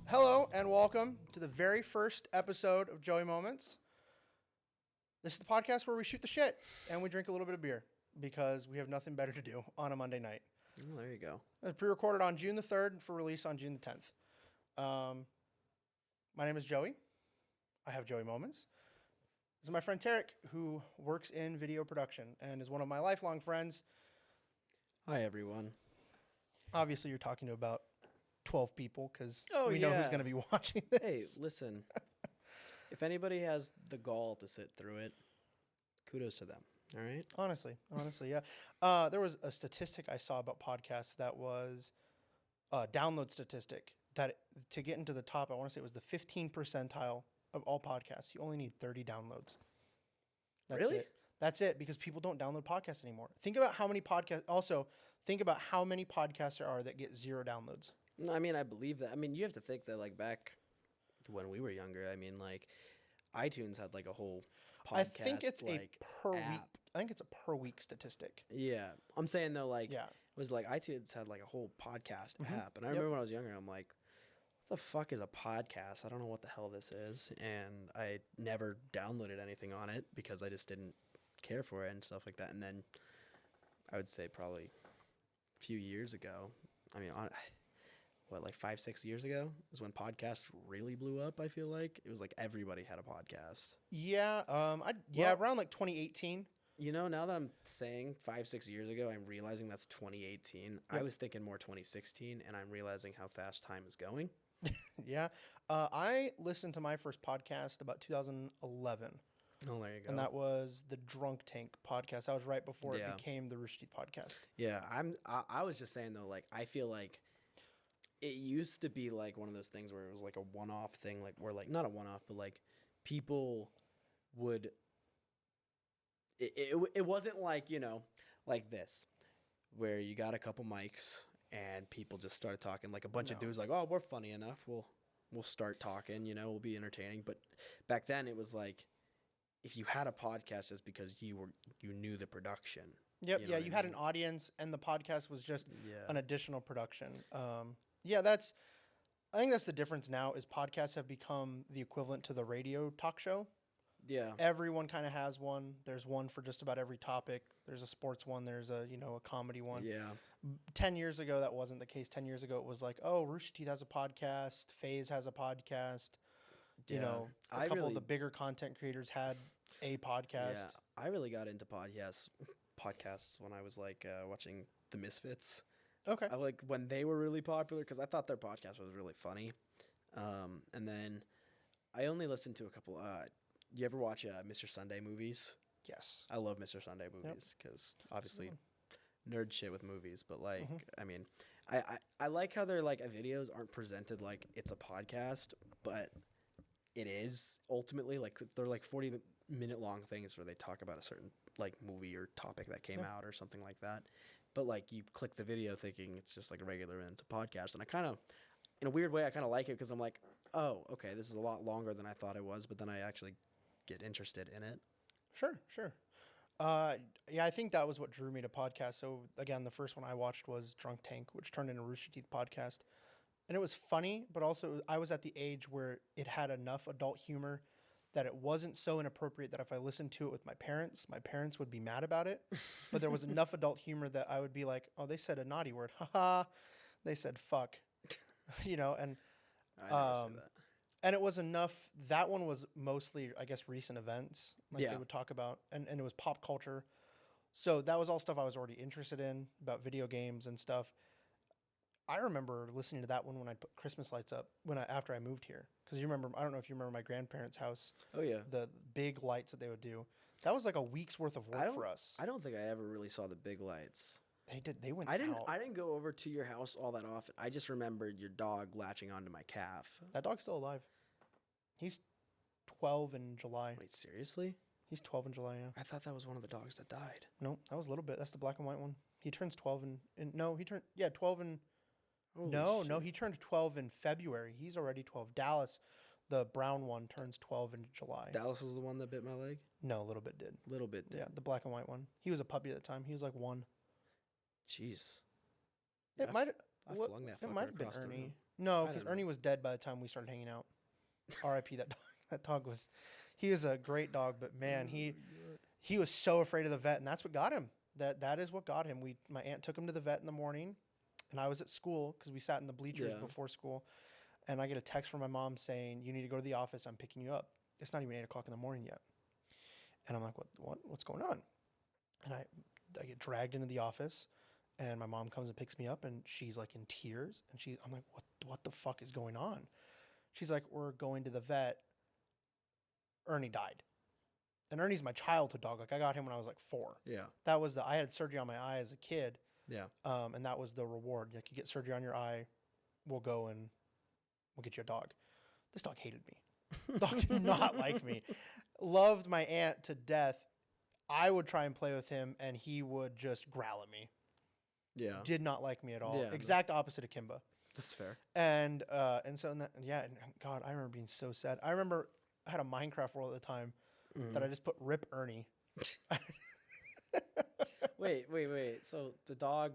Hello and welcome to the very first episode of Joey Moments. This is the podcast where we shoot the shit and we drink a little bit of beer because we have nothing better to do on a Monday night. Oh, there you go. It was pre-recorded on June the 3rd for release on June the 10th. My name is Joey. I have Joey Moments. This is my friend Tarek, who works in video production and is one of my lifelong friends. Hi, everyone. Obviously, you're talking to about 12 people because Oh, we know who's yeah. going to be watching this. Hey, listen. If anybody has the gall to sit through it, kudos to them. All right? Honestly, yeah. There was a statistic I saw about podcasts that was a download statistic that to get into the top, I want to say it was the 15th percentile of all podcasts. You only need 30 downloads. That's Really? it. That's it, because people don't download podcasts anymore. Think about how many podcasts. Also, think about how many podcasts there are that get 0 downloads. No, I mean, I believe that. I mean, you have to think that, like, back when we were younger, I mean, like, iTunes had, like, a whole podcast, I think it's like, a per app. week. I think it's a per week statistic. Yeah. I'm saying, though, like, Yeah. it was like iTunes had, like, a whole podcast app. And I Yep. remember when I was younger, I'm like, what the fuck is a podcast? I don't know what the hell this is. And I never downloaded anything on it because I just didn't care for it and stuff like that. And then I would say probably a few years ago, I mean, like 5-6 years ago is when podcasts really blew up. I feel like it was like everybody had a podcast. Yeah. Around like 2018. You know, now that I'm saying 5-6 years ago, I'm realizing that's 2018. I was thinking more 2016, and I'm realizing how fast time is going. Yeah. I listened to my first podcast about 2011. Oh, there you go. And that was the Drunk Tank podcast. That was right before Yeah. it became the Rooster Teeth podcast. Yeah, I was just saying though, like, I feel like it used to be like one of those things where it was like a one-off thing, like where, like, not a one-off, but like people would. It wasn't like, you know, like this, where you got a couple mics and people just started talking, like a bunch of dudes like, oh, we're funny enough, we'll start talking, you know, we'll be entertaining. But back then it was like, if you had a podcast, it's because you knew the production. Yep. You know Yeah. what You I had mean? an audience, and the podcast was just Yeah. an additional production. I think that's the difference now is podcasts have become the equivalent to the radio talk show. Yeah. Everyone kind of has one. There's one for just about every topic. There's a sports one. There's a comedy one. Yeah. 10 years ago, that wasn't the case. 10 years ago, it was like, oh, Rooster Teeth has a podcast. FaZe has a podcast. You Yeah. know, a couple of the bigger content creators had a podcast. Yeah, I really got into podcasts when I was like watching The Misfits. Okay. I like when they were really popular because I thought their podcast was really funny. And then I only listened to a couple. You ever watch Mr. Sunday movies? Yes. I love Mr. Sunday movies because obviously nerd shit with movies. But like, I mean, I like how their like videos aren't presented like it's a podcast, but it is ultimately like they're like 40-minute long things where they talk about a certain like movie or topic that came out or something like that. But like you click the video thinking it's just like a regular into podcast, and I kind of, in a weird way, I kind of like it because I'm like, oh, okay, this is a lot longer than I thought it was, but then I actually get interested in it. Sure. Yeah, I think that was what drew me to podcasts. So again, the first one I watched was Drunk Tank, which turned into Rooster Teeth podcast. And it was funny, but also I was at the age where it had enough adult humor that it wasn't so inappropriate that if I listened to it with my parents would be mad about it. But there was enough adult humor that I would be like, oh, they said a naughty word. Haha. They said fuck. You know, and I never say that. and it was enough. That one was mostly, I guess, recent events. Like Yeah. they would talk about, and it was pop culture. So that was all stuff I was already interested in, about video games and stuff. I remember listening to that one when I put Christmas lights up after I moved here. Because you remember, I don't know if you remember my grandparents' house. Oh yeah. The big lights that they would do. That was like a week's worth of work for us. I don't think I ever really saw the big lights. They did. They went I didn't. out. I didn't go over to your house all that often. I just remembered your dog latching onto my calf. That dog's still alive. He's 12 in July. Wait, seriously? He's 12 in July, yeah. I thought that was one of the dogs that died. No, that was a little bit. That's the black and white one. He turns 12 no, he turned, yeah, 12 in Holy No, no, shit. he turned 12 in February. He's already 12. Dallas, the brown one, turns 12 in July. Dallas was the one that bit my leg? No, a little bit did. Little bit did. Yeah, the black and white one. He was a puppy at the time. He was like 1. Jeez. It might I what- flung that it fucker might have been across the Ernie. room. No, I because don't know. Ernie was dead by the time we started hanging out. R.I.P. that dog. That dog was, he was a great dog, but man, he was so afraid of the vet, and that's what got him. That is what got him. My aunt took him to the vet in the morning, and I was at school because we sat in the bleachers Yeah. before school, and I get a text from my mom saying, "You need to go to the office. I'm picking you up." It's not even 8 o'clock in the morning yet, and I'm like, What's going on?" And I get dragged into the office, and my mom comes and picks me up, and she's like in tears, and I'm like, what the fuck is going on? She's like, "We're going to the vet. Ernie died." And Ernie's my childhood dog. Like I got him when I was like 4. Yeah. That was I had surgery on my eye as a kid. Yeah. And that was the reward. Like you get surgery on your eye, we'll go and we'll get you a dog. This dog hated me. Dog did not like me. Loved my aunt to death. I would try and play with him and he would just growl at me. Yeah. Did not like me at all. Yeah, Exact opposite of Kimba. That's fair. And so and God, I remember being so sad. I remember I had a Minecraft world at the time that I just put Rip Ernie. Wait. So the dog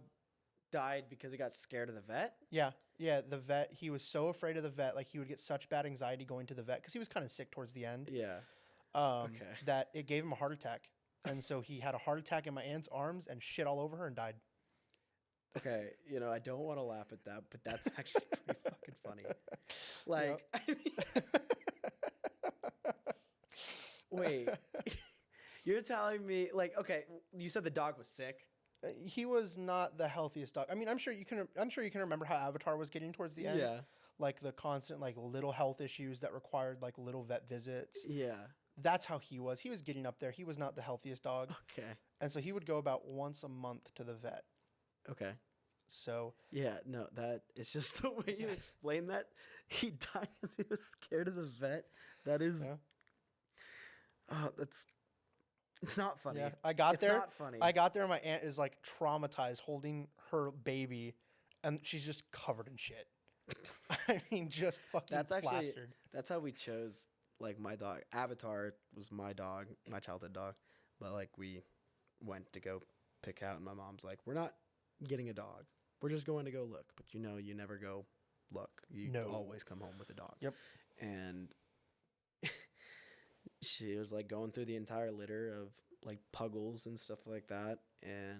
died because he got scared of the vet? Yeah, the vet. He was so afraid of the vet, like he would get such bad anxiety going to the vet because he was kind of sick towards the end. Yeah. Okay. That it gave him a heart attack, and so he had a heart attack in my aunt's arms and shit all over her and died. Okay, I don't want to laugh at that, but that's actually pretty fucking funny. Like, I mean, wait, you're telling me, like, okay, you said the dog was sick. He was not the healthiest dog. I mean, I'm sure you can remember how Avatar was getting towards the end. Yeah. Like the constant like little health issues that required like little vet visits. Yeah. That's how he was. He was getting up there. He was not the healthiest dog. Okay. And so he would go about once a month to the vet. Okay. So Yeah, no, that it's just the way you explain that. He died because he was scared of the vet. That is, it's not funny. yeah, I got It's there. not funny. I got there. And my aunt is like traumatized holding her baby, and she's just covered in shit. I mean, just fucking That's actually plastered. that's how we chose like my dog. Avatar was my dog, my childhood dog, but like we went to go pick out, and my mom's like, "We're not getting a dog. We're just going to go look." But you never go look. You No. always come home with a dog. Yep. And she was like going through the entire litter of like puggles and stuff like that, and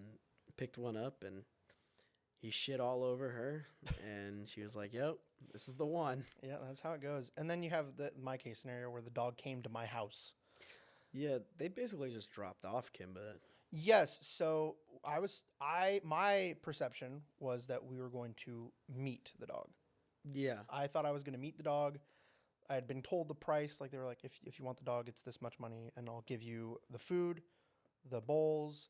picked one up, and he shit all over her, and she was like, "Yep, this is the one." Yeah, that's how it goes. And then you have my case scenario where the dog came to my house. Yeah, they basically just dropped off Kimba. Yes. So my perception was that we were going to meet the dog. Yeah. I thought I was going to meet the dog. I had been told the price. Like they were like, if you want the dog, it's this much money, and I'll give you the food, the bowls,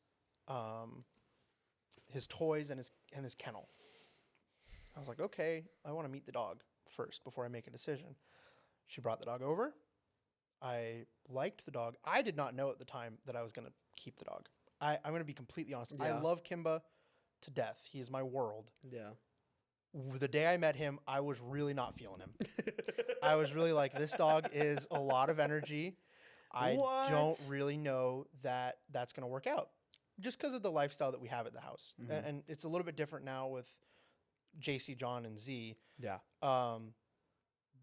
his toys, and his kennel. I was like, okay, I want to meet the dog first before I make a decision. She brought the dog over. I liked the dog. I did not know at the time that I was going to keep the dog. I'm going to be completely honest. I Yeah. love Kimba to death. He is my world. Yeah. The day I met him, I was really not feeling him. I was really like, this dog is a lot of energy. I don't What? really know that that's going to work out just because of the lifestyle that we have at the house. Mhm. And it's a little bit different now with JC, John, and Z. Yeah.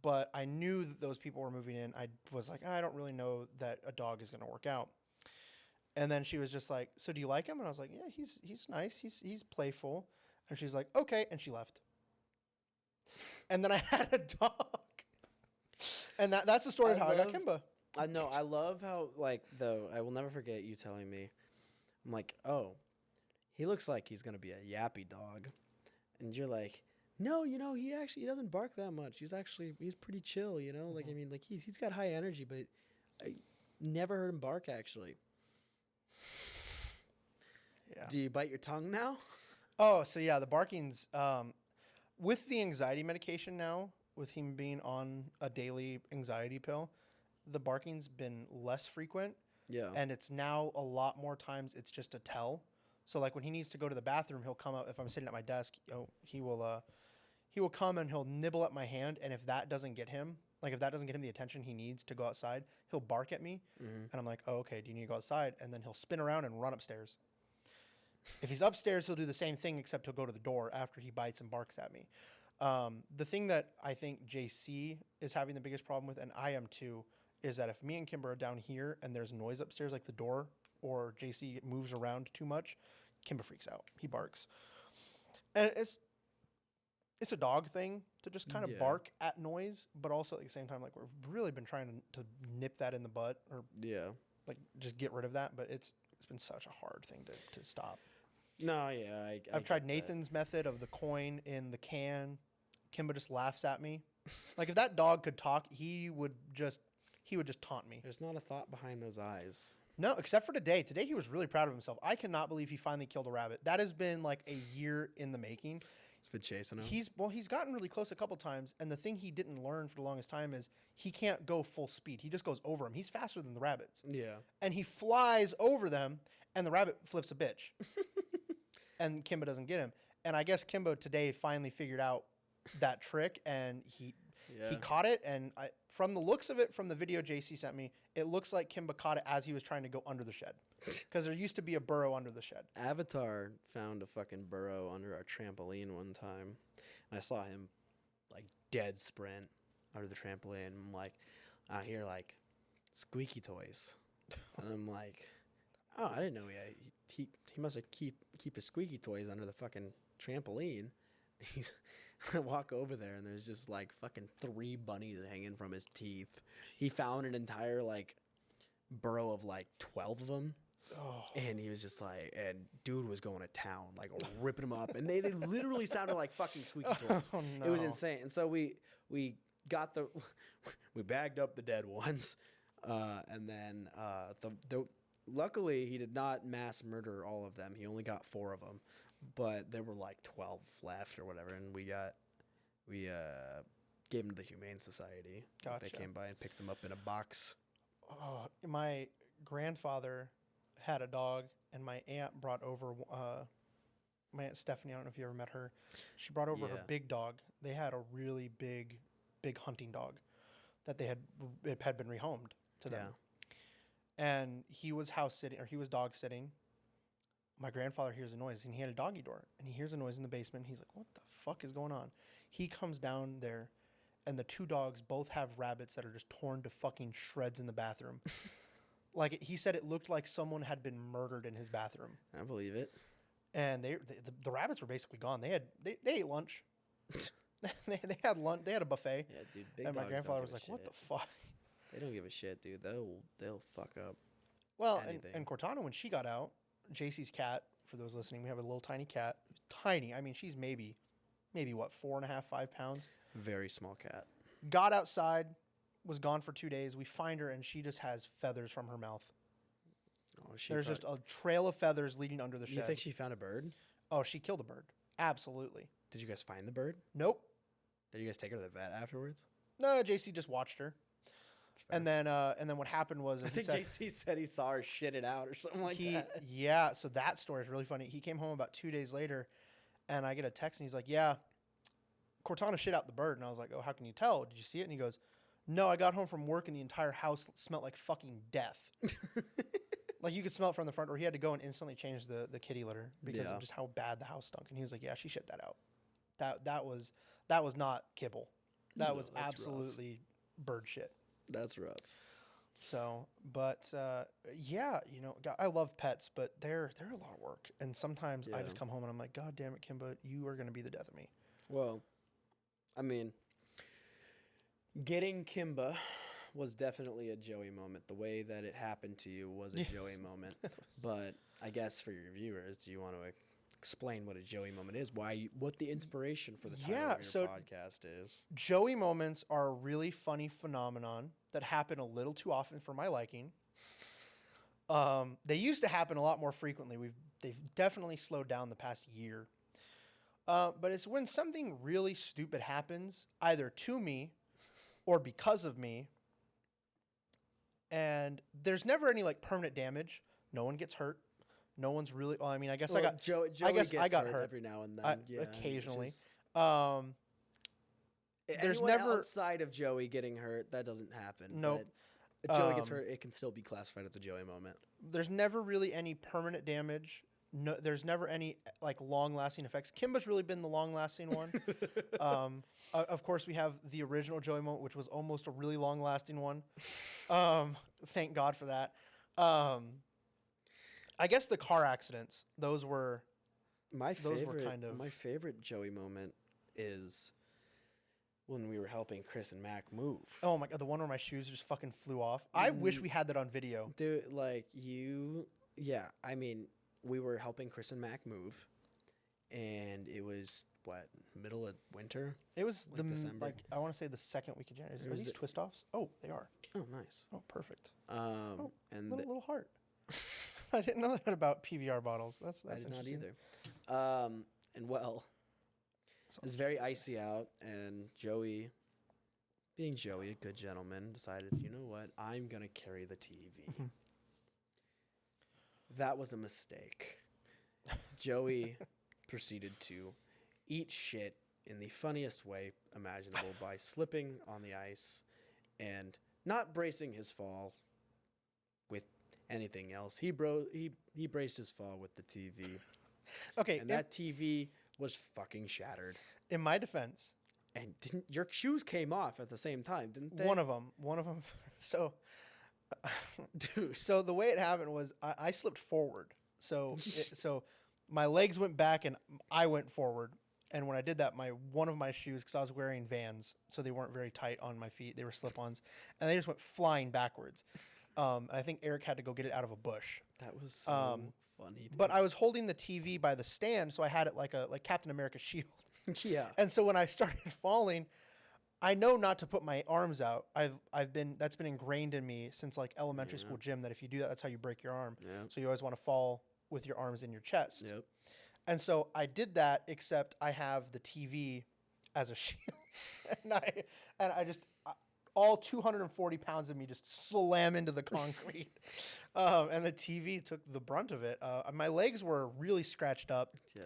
But I knew that those people were moving in. I was like, I don't really know that a dog is going to work out. And then she was just like, so do you like him? And I was like, yeah, he's nice. He's playful. And she's like, okay. And she left. And then I had a dog. And that's the story of how I got Kimba. I know. I love how, like, though, I will never forget you telling me, I'm like, oh, he looks like he's going to be a yappy dog. And you're like, no, he doesn't bark that much. He's pretty chill, Like, I mean, like, he's got high energy, but I never heard him bark, actually. Yeah. Do you bite your tongue now? Oh, so yeah, the barking's with the anxiety medication now, with him being on a daily anxiety pill, the barking's been less frequent. Yeah. And it's now a lot more times it's just a tell. So like when he needs to go to the bathroom, he'll come up if I'm sitting at my desk, he will he will come and he'll nibble at my hand, and if that doesn't get him, like if that doesn't get him the attention he needs to go outside, he'll bark at me, and I'm like, oh, okay, do you need to go outside? And then he'll spin around and run upstairs. If he's upstairs, he'll do the same thing, except he'll go to the door after he bites and barks at me. The thing that I think JC is having the biggest problem with, and I am too, is that if me and Kimber are down here and there's noise upstairs, like the door, or JC moves around too much, Kimber freaks out. He barks. And it's a dog thing to just kind of bark at noise, but also at the same time, like we've really been trying to nip that in the butt, or like just get rid of that. But it's been such a hard thing to stop. No, yeah, I've tried Nathan's method of the coin in the can. Kimba just laughs at me. Like if that dog could talk, he would just taunt me. There's not a thought behind those eyes. No, except for today. Today he was really proud of himself. I cannot believe he finally killed a rabbit. That has been like a year in the making. It's been chasing him. He's gotten really close a couple times, and the thing he didn't learn for the longest time is he can't go full speed. He just goes over him. He's faster than the rabbits. Yeah. And he flies over them, and the rabbit flips a bitch. And Kimba doesn't get him. And I guess Kimbo today finally figured out that trick, and he caught it. And from the looks of it, from the video JC sent me, it looks like Kimba caught it as he was trying to go under the shed. Because there used to be a burrow under the shed. Avatar found a fucking burrow under our trampoline one time. And I saw him, like, dead sprint under the trampoline. And I'm like, I hear, like, squeaky toys. And I'm like, oh, I didn't know he must have keep his squeaky toys under the fucking trampoline. I walk over there, and there's just, like, fucking 3 bunnies hanging from his teeth. He found an entire, like, burrow of, like, 12 of them. Oh. And he was just like, and dude was going to town, like ripping them up. And they literally sounded like fucking squeaky toys. Oh, no. It was insane. And so we got we bagged up the dead ones. And then luckily he did not mass murder all of them. He only got 4 of them, but there were like 12 left or whatever. And we gave them to the Humane Society. Gotcha. They came by and picked them up in a box. Oh, my grandfather had a dog, and my aunt brought over my Aunt Stephanie. I don't know if you ever met her. She brought over her big dog. They had a really big hunting dog that it had been rehomed to them. And he was he was dog sitting. My grandfather hears a noise, and he had a doggy door, and he hears a noise in the basement. He's like, what the fuck is going on? He comes down there, and the 2 dogs both have rabbits that are just torn to fucking shreds in the bathroom. Like he said, it looked like someone had been murdered in his bathroom. I believe it. And the rabbits were basically gone. They ate lunch. they had lunch. They had a buffet. Yeah, dude. Big and my dogs grandfather don't was give like, a "What shit. the fuck?" They don't give a shit, dude. They'll fuck up. Well, anything. and Cortana, when she got out, JC's cat. For those listening, we have a little tiny cat. Tiny. I mean, she's maybe what 4.5, 5 pounds. Very small cat. Got outside, was gone for 2 days. We find her, and she just has feathers from her mouth. Oh, There's just a trail of feathers leading under the shed. You think she found a bird? Oh, she killed a bird. Absolutely. Did you guys find the bird? Nope. Did you guys take her to the vet afterwards? No, JC just watched her. And then what happened was I think JC said he saw her shit it out or something like that. Yeah, so that story is really funny. He came home about 2 days later, and I get a text, and he's like, yeah, Cortana shit out the bird. And I was like, oh, how can you tell? Did you see it? And he goes, no, I got home from work, and the entire house smelled like fucking death. Like, you could smell it from the front door. He had to go and instantly change the kitty litter because of just how bad the house stunk. And he was like, yeah, she shit that out. That was not kibble. That was absolutely bird shit. That's rough. So, but yeah, I love pets, but they're a lot of work. And sometimes I just come home and I'm like, God damn it, Kimba, you are going to be the death of me. Well, I mean, getting Kimba was definitely a Joey moment. The way that it happened to you was a Joey moment. But I guess for your viewers, do you want to explain what a Joey moment is? What the inspiration for the title of your podcast is? Joey moments are a really funny phenomenon that happen a little too often for my liking. They used to happen a lot more frequently. They've definitely slowed down the past year. But it's when something really stupid happens, either to me or because of me. And there's never any like permanent damage. No one gets hurt. No one's really. Well, I mean, I guess I got. Joey I guess gets I got hurt hurt every now and then. occasionally. there's Anyone never outside of Joey getting hurt, that doesn't happen. Nope. But if Joey gets Um, hurt, it can still be classified as a Joey moment. there's never really any permanent damage. No, there's never any like long-lasting effects. Kimba's really been the long-lasting one. Of course, we have the original Joey moment, which was almost a really long-lasting one. Thank God for that. I guess the car accidents; those were My Those were favorite, kind of- my favorite Joey moment is when we were helping Chris and Mac move. oh my God, the one where my shoes just fucking flew off. I wish we had that on video. Dude, like yeah. I mean, we were helping Chris and Mac move, and it was what, middle of winter. It was Like December? like I want to say the second week of January. Or Are was these it- twist offs? Oh, they are. Oh, nice. Oh, perfect. And Little heart. I didn't know that about PVR bottles. That's I did not interesting. either. And well, it was very icy out, and Joey, being Joey, a good gentleman, decided, you know what, I'm gonna carry the TV. That was a mistake. Joey proceeded to eat shit in the funniest way imaginable by slipping on the ice and not bracing his fall with anything else. He braced his fall with the TV, Okay, and that TV was fucking shattered. in my defense, And didn't your shoes came off at the same time, didn't they? one of them. So, Dude. so the way it happened was I slipped forward. So my legs went back and I went forward. And when I did that, one of my shoes, because I was wearing Vans, so they weren't very tight on my feet, they were slip-ons, and they just went flying backwards. I think Eric had to go get it out of a bush. That was so funny. Dude. But I was holding the TV by the stand, so I had it like Captain America's shield. Yeah. And so when I started falling, I know not to put my arms out. That's been ingrained in me since like elementary school gym, that if you do that, that's how you break your arm. Yeah. So you always want to fall with your arms in your chest. Yep. And so I did that, except I have the TV as a shield, and I just all 240 pounds of me just slam into the concrete, and the TV took the brunt of it. My legs were really scratched up. Yeah,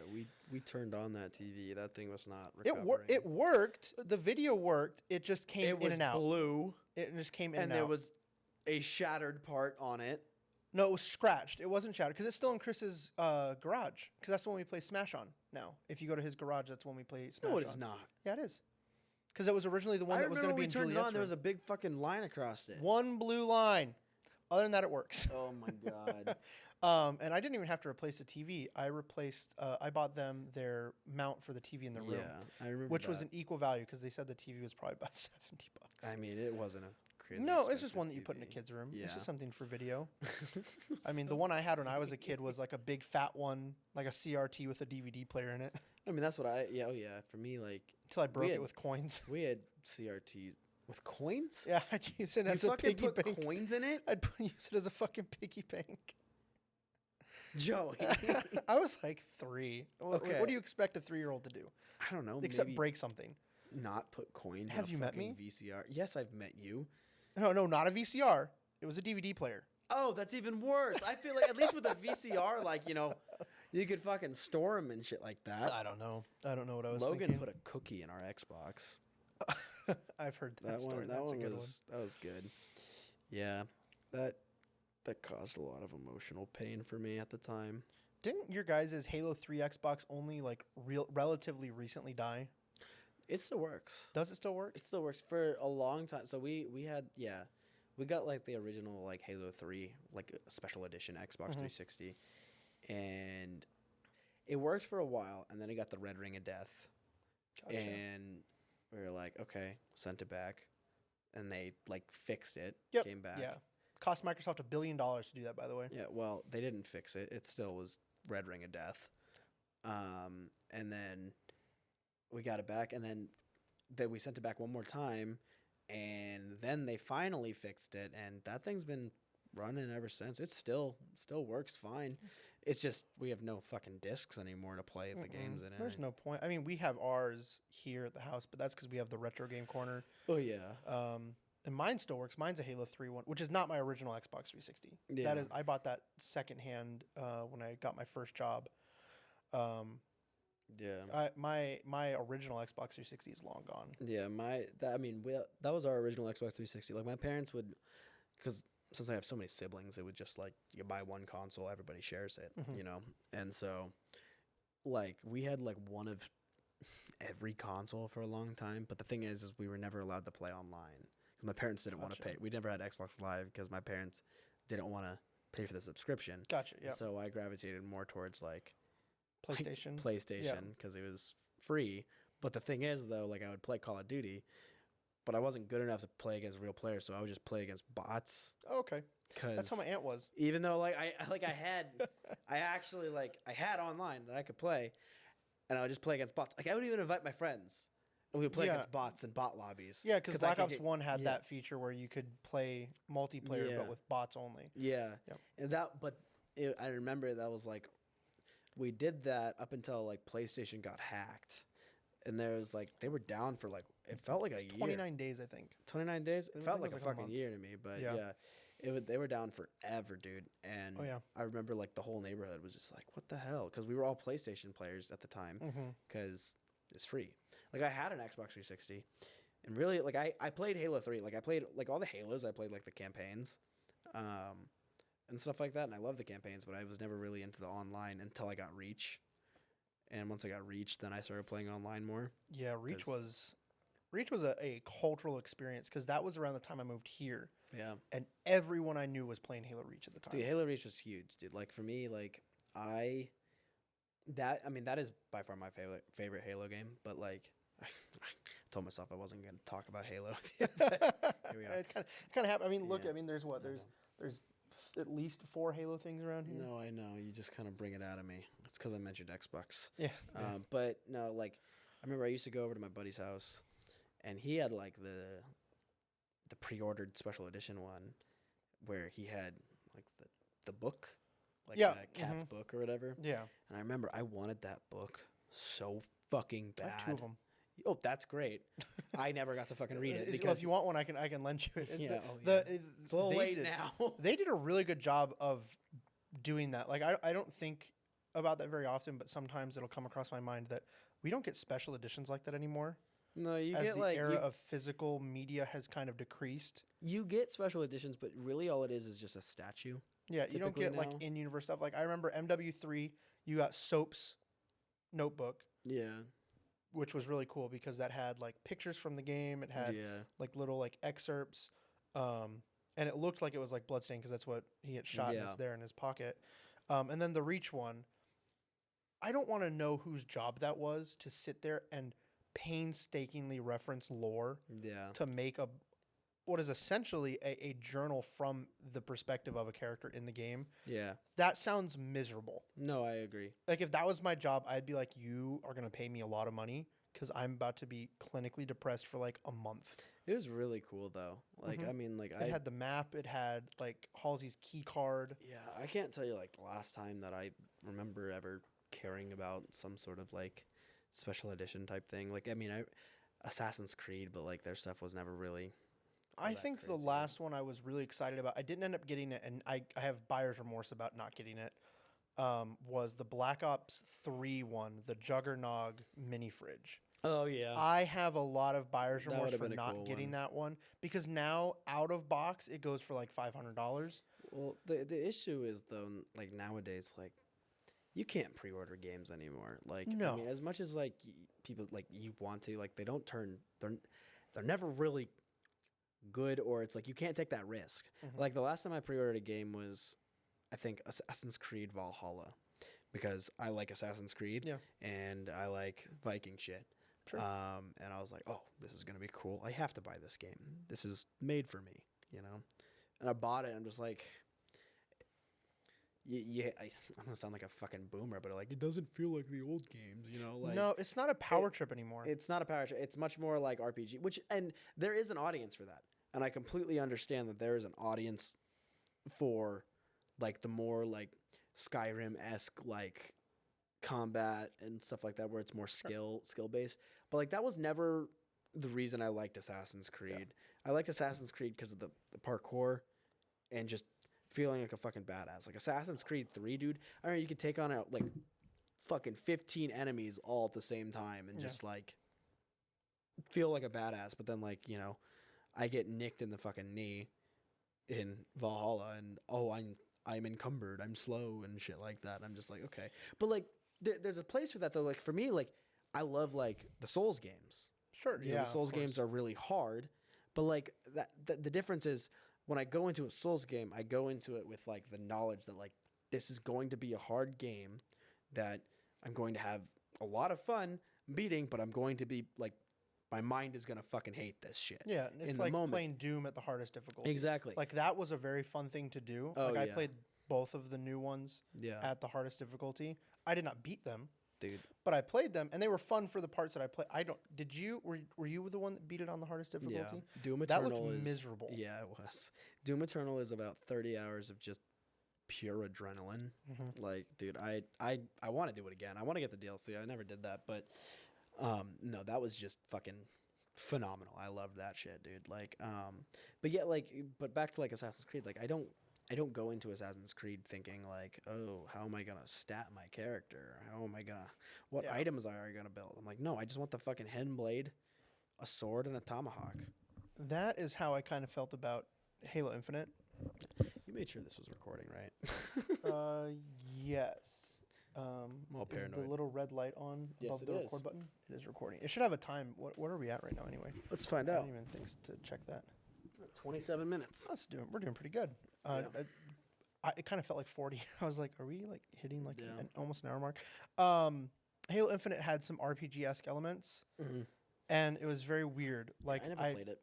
we turned on that TV. That thing was not It recovering. It worked. The video worked. It just came It was in and out. blue, It just came in and and out. there was a shattered part on it. No, it was scratched. It wasn't shattered because it's still in Chris's garage. Because that's the one we play Smash on now. If you go to his garage, that's the one we play Smash No, on. it is not. Yeah, it is. Because it was originally the one I that was going to remember be we in turned it Juliet's on. There room. was a big fucking line across it. One blue line. Other than that, it works. Oh my god. And I didn't even have to replace the TV. I bought them their mount for the TV in the room, Yeah, I remember. which was that. an equal value because they said the TV was probably about $70. I mean, it wasn't a crazy. No, it's just expensive one that you put in a TV. kid's room. Yeah. It's just something for video. I mean, the one I had when I was a kid was like a big fat one, like a CRT with a DVD player in it. I mean, that's what I. Yeah, oh yeah. For me, like Until I broke had- it with coins. we had CRTs with coins. Yeah, I'd use it You as a fucking piggy put bank. coins in it, Use it as a fucking piggy bank. Joey. I was like 3. Okay. What do you expect a 3-year-old to do? I don't know. Except maybe break something. not put coins. Have in a you met fucking me? VCR. Yes, I've met you. No, not a VCR. It was a DVD player. Oh, that's even worse. I feel like at least with a VCR, like you could fucking store them and shit like that. I don't know. I don't know what I was Logan thinking. put a cookie in our Xbox. I've heard that, That story. one. That That's one a good was. That was good. Yeah, that caused a lot of emotional pain for me at the time. Didn't your guys' Halo 3 Xbox only like relatively recently die? It still works. Does it still work? It still works for a long time. So we had we got like the original like Halo 3 like special edition Xbox 360, and it worked for a while, and then it got the red ring of death, Gotcha. and we were like, okay, sent it back, and they like fixed it, Yep. came back. Yeah. Cost Microsoft $1 billion to do that, by the way. Yeah, well, they didn't fix it. It still was red ring of death. And then we got it back, and then we sent it back one more time, and then they finally fixed it, and that thing's been running ever since. It still works fine. It's just we have no fucking discs anymore to play the games in it. There's no point. I mean, we have ours here at the house, but that's because we have the retro game corner. Oh yeah. And mine still works. Mine's a Halo 3 one, which is not my original Xbox 360. Yeah. That is, I bought that secondhand when I got my first job. Yeah. My original Xbox 360 is long gone. Yeah, that was our original Xbox 360. Like my parents would, because since I have so many siblings, it would just like you buy one console, everybody shares it, Mhm. and so like we had like one of every console for a long time. But the thing is we were never allowed to play online because my parents didn't want to Gotcha. pay. We never had Xbox Live because my parents didn't want to pay for the subscription. Gotcha. Yeah. So I gravitated more towards like PlayStation. Yeah. PlayStation because it was free. But the thing is, though, like I would play Call of Duty, but I wasn't good enough to play against real players, so I would just play against bots. Oh, okay. Cause That's how my aunt was. even though I had online that I could play, and I would just play against bots. Like I would even invite my friends, and we would play Yeah. against bots and bot lobbies. Yeah, because I Black could Ops get- 1 had yeah. that feature where you could play multiplayer Yeah. but with bots only. Yeah, Yep. and I remember that was like we did that up until like PlayStation got hacked, and there was like they were down for like it felt like a year. 29 days, I think. 29 days. I It think felt it like was a like a fucking month. year to me, but Yeah. yeah, they were down forever, dude. And Oh, yeah. I remember like the whole neighborhood was just like, what the hell? Because we were all PlayStation players at the time Mm-hmm. because it was free. Like I had an Xbox 360, and really like I played Halo 3. Like I played like all the Halos. I played like the campaigns, and stuff like that. And I love the campaigns, but I was never really into the online until I got Reach. And once I got Reach, then I started playing online more. Yeah, Reach 'Cause- was a cultural experience because that was around the time I moved here, Yeah. and everyone I knew was playing Halo Reach at the time. Dude, Halo Reach was huge, dude. Like for me, like that is by far my favorite Halo game. But like, I told myself I wasn't gonna talk about Halo. But here we are. It kind of happened. I mean, look. Yeah. I mean, there's what? I There's at least 4 Halo things around here. No, I know. You just kind of bring it out of me. It's because I mentioned Xbox. Yeah. Yeah. But no, like I remember I used to go over to my buddy's house, and he had like the pre-ordered special edition one, where he had like the book, like Yeah, the cat's book or whatever. Yeah. And I remember I wanted that book so fucking I bad. have 2 of them. Oh, that's great. I never got to fucking read it Well, because if you want one, I can lend you it. Yeah, it's a little they late did- now. They did a really good job of doing that. Like I don't think about that very often, but sometimes it'll come across my mind that we don't get special editions like that anymore. No, you As get the like era of physical media has kind of decreased. you get special editions, but really all it is just a statue. Yeah, you don't Typically get like now. in-universe stuff. Like I remember MW3, you got Soap's notebook, Yeah, which was really cool because that had like pictures from the game. It had yeah, like little like excerpts, and it looked like it was like bloodstained because that's what he had shot and Yeah. it's there in his pocket. And then the Reach one, I don't want to know whose job that was to sit there and painstakingly reference lore yeah. to make what is essentially a journal from the perspective of a character in the game. Yeah. That sounds miserable. No, I agree. Like if that was my job, I'd be like, you are going to pay me a lot of money because I'm about to be clinically depressed for like a month. It was really cool though. Like Mhm. I mean, like It had the map. It had like Halsey's key card. yeah, I can't tell you like the last time that I remember ever caring about some sort of like special edition type thing. Like I mean, Assassin's Creed, but like their stuff was never really. I that think the crazy. last one I was really excited about, I didn't end up getting it, and I have buyer's remorse about not getting it, was the Black Ops 3 one, the Juggernog mini fridge. Oh yeah. I have a lot of buyer's That remorse would've for been a not cool getting one. that one because now out of box it goes for like $500. Well, the issue is though, like nowadays, like you can't pre-order games anymore. Like I No. mean, as much as like people like you want to, like they don't turn. They're never really good, or it's like you can't take that risk. Mhm. Like the last time I pre-ordered a game was, I think Assassin's Creed Valhalla, because I like Assassin's Creed Yeah. and I like Viking shit. Sure. And I was like, oh, this is gonna be cool. I have to buy this game. This is made for me, you know. And I bought it. I'm just like, I'm gonna sound like a fucking boomer, but like it doesn't feel like the old games, you know. Like No, it's not a power trip anymore. it's not a power trip. It's much more like RPG, and there is an audience for that. And I completely understand that there is an audience for like the more like Skyrim-esque like combat and stuff like that, where it's more skill based. But like that was never the reason I liked Assassin's Creed. I liked Assassin's Creed because of the parkour and just feeling like a fucking badass. Like Assassin's Creed 3, dude. I don't know, you could take on a like fucking 15 enemies all at the same time and Yeah. just like feel like a badass. But then like, you know, I get nicked in the fucking knee in Valhalla and I'm encumbered, I'm slow and shit like that. I'm just like, okay. But like there's a place for that though. Like for me, like I love like the Souls games. Sure. You know, Yeah. the Souls games are really hard, but like the difference is when I go into a Souls game, I go into it with like the knowledge that like this is going to be a hard game that I'm going to have a lot of fun beating, but I'm going to be like my mind is gonna fucking hate this shit. Yeah. It's in like the moment. playing Doom at the hardest difficulty. Exactly. Like that was a very fun thing to do. Oh, Like I yeah. played both of the new ones Yeah, at the hardest difficulty. I did not beat them, dude. but I played them, and they were fun for the parts that I played. I don't. Did you? Were you the one that beat it on the hardest difficulty? Yeah. Doom That Eternal looked is miserable. Yeah, it was. Doom Eternal is about 30 hours of just pure adrenaline. Mhm. Like, dude, I want to do it again. I want to get the DLC. I never did that, but no, that was just fucking phenomenal. I loved that shit, dude. Like, but yeah, like, but back to like Assassin's Creed. Like, I don't go into Assassin's Creed thinking like, oh, how am I gonna stat my character? How am I gonna what Yeah. items are I gonna build? I'm like, no, I just want the fucking hidden blade, a sword, and a tomahawk. That is how I kind of felt about Halo Infinite. You made sure this was recording, right? Yes. I'm all Is the paranoid. little red light on Yes, above it the is. record button? It is recording. It should have a time. What are we at right now anyway? Let's find I out. don't even think to check that. 27 minutes. We're doing pretty good. It kind of felt like 40. I was like, are we like hitting like Yeah. almost an hour mark? Halo Infinite had some RPG-esque elements, Mm-hmm. and it was very weird. Like I never played it.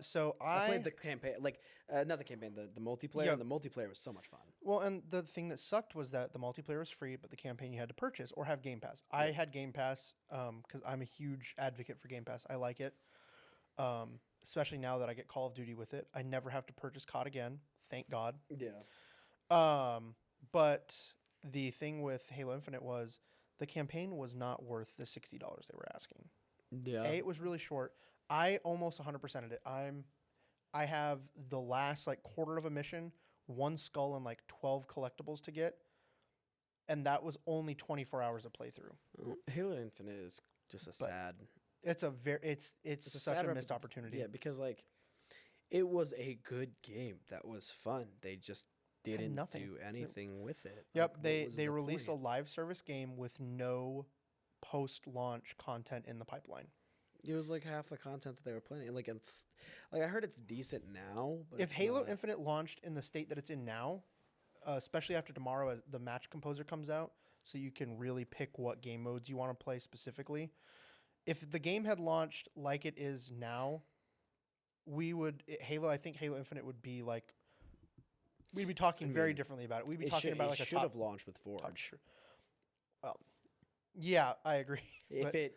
So I played the campaign, like not the campaign, the multiplayer. Yeah. And the multiplayer was so much fun. Well, and the thing that sucked was that the multiplayer was free, but the campaign you had to purchase or have Game Pass. I had Game Pass because I'm a huge advocate for Game Pass. I like it, especially now that I get Call of Duty with it. I never have to purchase COD again, thank God. Yeah. But the thing with Halo Infinite was the campaign was not worth the $60 they were asking. Yeah. It was really short. I almost 100%ed it. I have the last like quarter of a mission, one skull and like 12 collectibles to get, and that was only 24 hours of playthrough. Halo Infinite is just sad. It's a very it's It's such sad a missed opportunity. Yeah, because like it was a good game that was fun. They just didn't nothing. do anything with it. Yep, Like, what they was they the released a point? live service game with no post-launch content in the pipeline. It was like half the content that they were planning. Like it's like I heard it's decent now. But If it's Halo not. Infinite launched in the state that it's in now, especially after tomorrow as the match composer comes out, so you can really pick what game modes you want to play specifically. If the game had launched like it is now, I think Halo Infinite would be like, we'd be talking very mean, differently about it. We'd be It talking should, about it like a should top, have launched with top Forge. sure. Well, yeah, I agree. If But-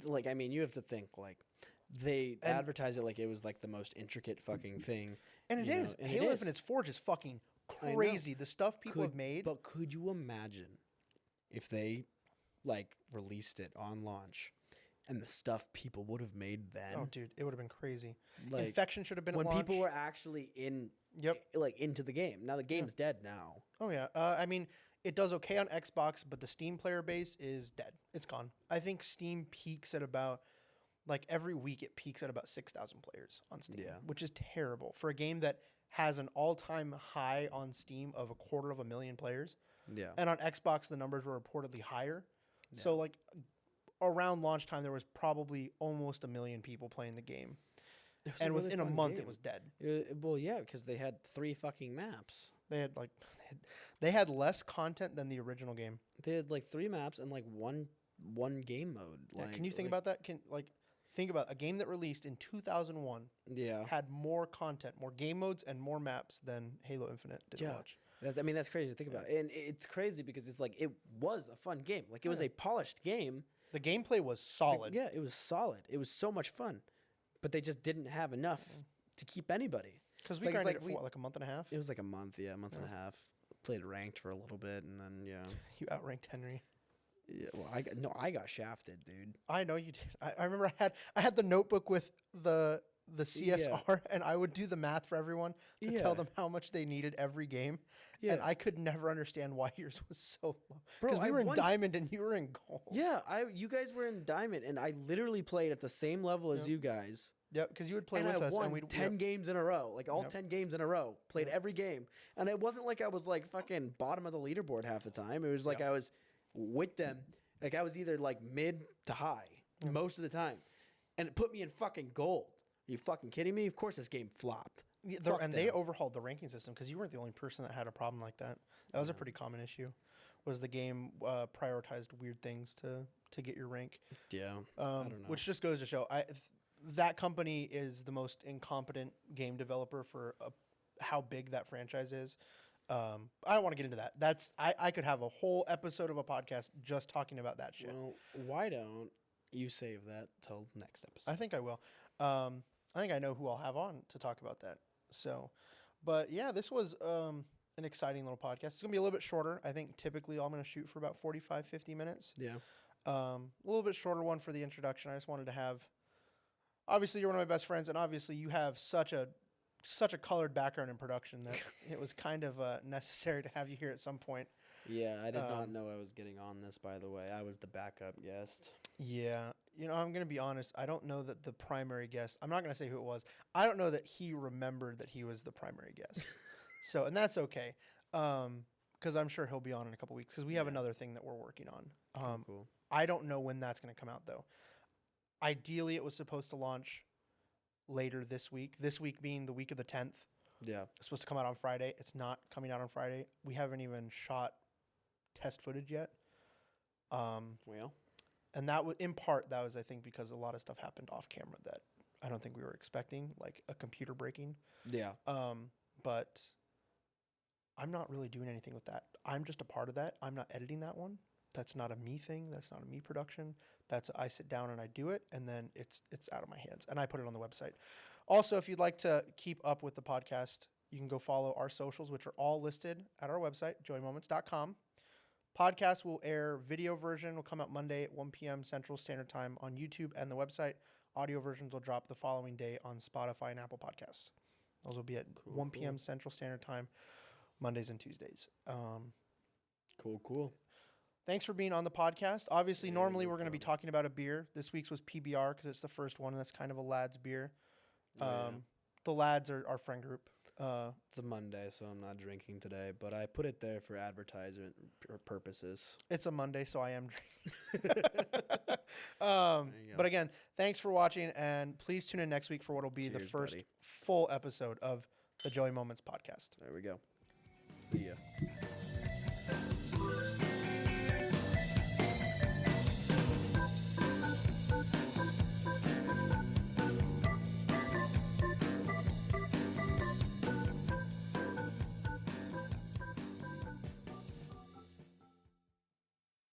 like I mean, you have to think like they And- advertise it like it was like the most intricate fucking thing. And it you know, is. and it Halo is. Infinite's Forge is fucking I know. crazy. The stuff people have made. But could you imagine if they like released it on launch and the stuff people would have made then? Oh, dude, it would have been crazy. like Infection should have been when at people launch. were actually in Yep. like into the game. Now the game's dead now. Oh yeah. I mean, it does okay on Xbox, but the Steam player base is dead. It's gone. I think Steam peaks at about like every week it peaks at about 6,000 players on Steam, Yeah. which is terrible for a game that has an all-time high on Steam of 250,000 players. Yeah. And on Xbox the numbers were reportedly higher. So like around launch time there was probably almost 1 million people playing the game. It was And really within a fun month it game. was dead. Well, yeah, because they had 3 fucking maps. They had like they had less content than the original game. They had like 3 maps and like one game mode. Yeah, Like, can you think about that? Think about a game that released in 2001 Yeah. had more content, more game modes, and more maps than Halo Infinite did Yeah. much. I mean, that's crazy to think about. And it's crazy because it's like it was a fun game. Like it was Yeah. a polished game. The gameplay was solid. Yeah, it was solid. It was so much fun. But they just didn't have enough to keep anybody. Because we Like, it's grinded like it for what, like a month and a half? It was like a month, a month and a half. Played ranked for a little bit and then You outranked Henry. yeah, well, I got shafted, dude. I know you did. I remember I had the notebook with the the CSR, and I would do the math for everyone to tell them how much they needed every game. Yeah. And I could never understand why yours was so low. Because we were in diamond and you were in gold. Yeah, you guys were in diamond, and I literally played at the same level as you guys. Yep, because you would play with us, and we'd 10 games in a row, like all 10 games in a row. Played every game, and it wasn't like I was like fucking bottom of the leaderboard half the time. It was like I was with them, like I was either like mid to high most of the time, and it put me in fucking gold. Are you fucking kidding me? Of course, this game flopped. Yeah, they overhauled the ranking system because you weren't the only person that had a problem like that. That was a pretty common issue. Was the game prioritized weird things to get your rank? Yeah, I don't know. Which just goes to show that company is the most incompetent game developer for how big that franchise is. I don't want to get into that. I could have a whole episode of a podcast just talking about that shit. Well, why don't you save that till next episode? I think I will. I think I know who I'll have on to talk about that. So, but yeah, this was an exciting little podcast. It's going to be a little bit shorter. I think typically I'm going to shoot for about 45, 50 minutes. Yeah. A little bit shorter one for the introduction. I just wanted to have, obviously you're one of my best friends, and obviously you have such a colored background in production that it was kind of necessary to have you here at some point. Yeah, I did not know I was getting on this, by the way. I was the backup guest. Yeah. I'm going to be honest. I don't know that the primary guest, I'm not going to say who it was. I don't know that he remembered that he was the primary guest. So, and that's okay. Because I'm sure he'll be on in a couple weeks because we have another thing that we're working on. Cool. I don't know when that's going to come out, though. Ideally, it was supposed to launch later this week. This week being the week of the 10th. Yeah. It's supposed to come out on Friday. It's not coming out on Friday. We haven't even shot test footage yet. Well. And that was, in part, that was, I think, because a lot of stuff happened off camera that I don't think we were expecting, like a computer breaking. Yeah. But I'm not really doing anything with that. I'm just a part of that. I'm not editing that one. That's not a me thing. That's not a me production. That's I sit down and I do it, and then it's out of my hands, and I put it on the website. Also, if you'd like to keep up with the podcast, you can go follow our socials, which are all listed at our website, joymoments.com. Podcast will air, video version will come out Monday at 1 p.m. Central Standard Time on YouTube and the website. Audio versions will drop the following day on Spotify and Apple Podcasts. Those will be at 1 p.m. Central Standard Time, Mondays and Tuesdays. Cool. Thanks for being on the podcast. Obviously, normally we're going to be talking about a beer. This week's was PBR because it's the first one, and that's kind of a lads beer. The lads are our friend group. It's a Monday, so I'm not drinking today, but I put it there for advertisement purposes. It's a Monday, so I am drinking. But again, thanks for watching, and please tune in next week for what will be the first full episode of the Joey Moments podcast. There we go. See ya.